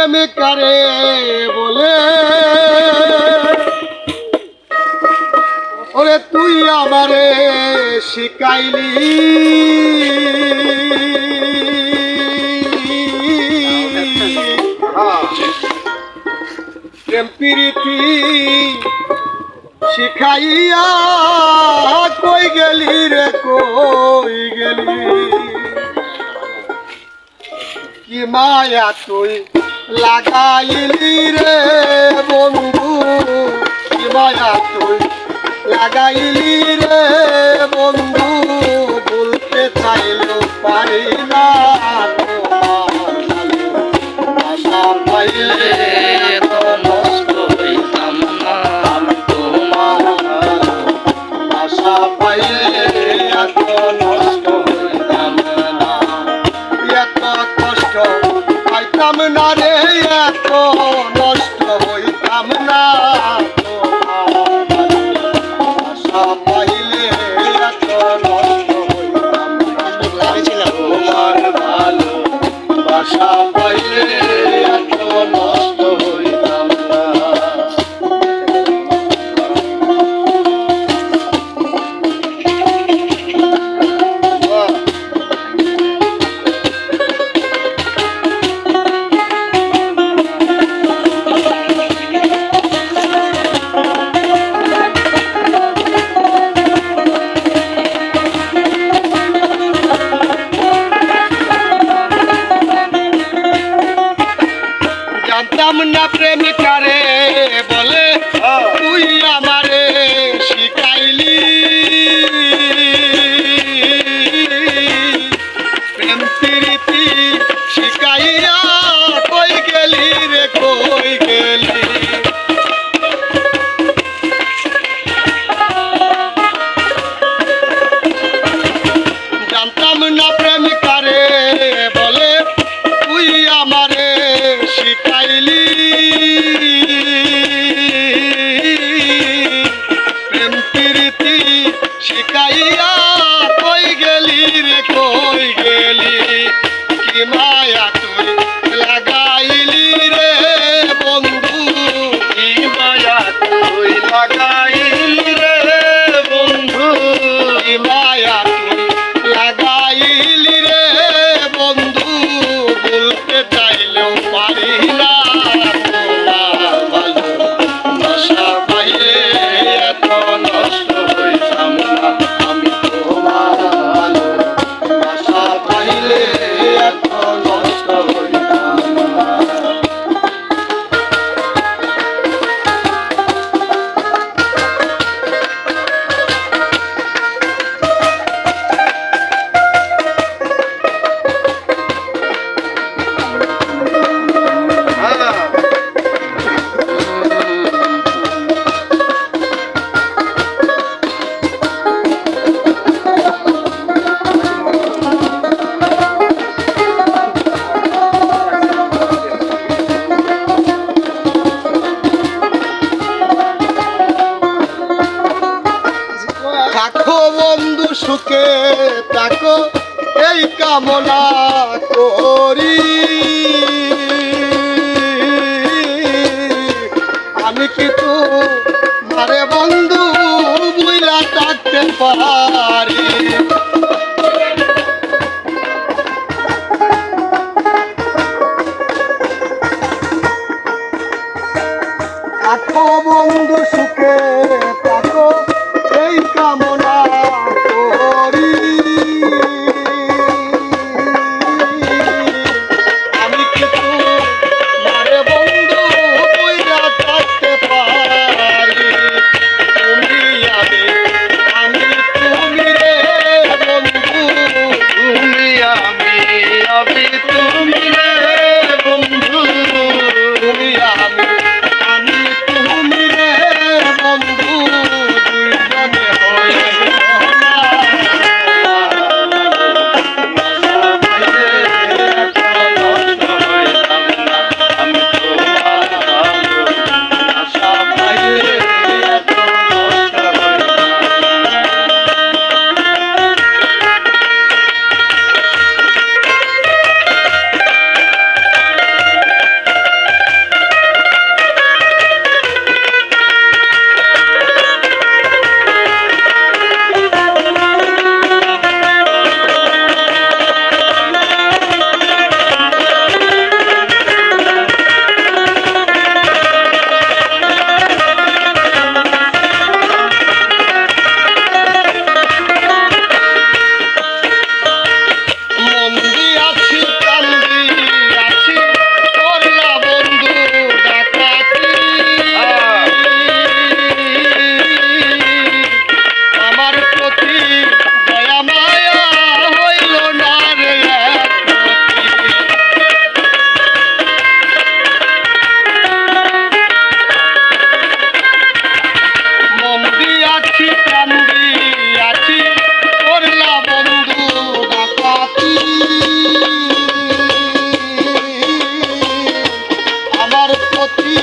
প্রেমিকারে বলে ওরে তুই আমারে শিখাইলি প্রেম প্রীতি শিখাইয়া কই গেলি রে কই গেলি কি মায়া তুই লাগাইলি রে বন্ধু কি মায়া তুই লাগাইলি রে বন্ধু বলতে চাইলেও পারি না আশা পাইলে তো নষ্ট হইতাম না তোমার আশা পাইলে এত নষ্ট হইতাম না এত কষ্ট পাইতাম না রে এত নষ্ট হইতাম না আশা পাইলে এত নষ্ট হইতাম না তোমার ভালো আশা পাইলে এত নষ্ট হইতাম না জানতাম না প্রেমিকারে বলে তুই আমারে শিখাইলি প্রেম প্রীতি শিখাইয়া কই গেলি রে কই গেলি জানতাম না প্রেমিকারে বলে তুই আমারে শিখাইলি প্রেম প্রীতি শিখাইয়া কই গেলি রে কই গেলি কি মায়া তুই লাগাইলি রে বন্ধু কি মায়া তুই লাগাইলি রে বন্ধু কি মায়া তুই লাগাইলি রে বন্ধু বলতে চাইলেও পারি না তোমার ভালো আশা পাইলে এত নষ্ট হইতাম না আমি তোমার ভালো আশা পাইলে এত নষ্ট হইতাম না থাকো বন্ধু সুখে থাকো এই কামনা করি আমি কিন্তু মারে বন্ধু বুইলা থাকতে পারি থাকো বন্ধু সুখে থাকো এই কামনা করি আমি কিন্তু মারে বন্ধু বইরা থাকতে পারি তুমি আমি তুমি রে বন্ধু তুমি আমি তুমি রে বন্ধু তুমি আমি তুমি রে কি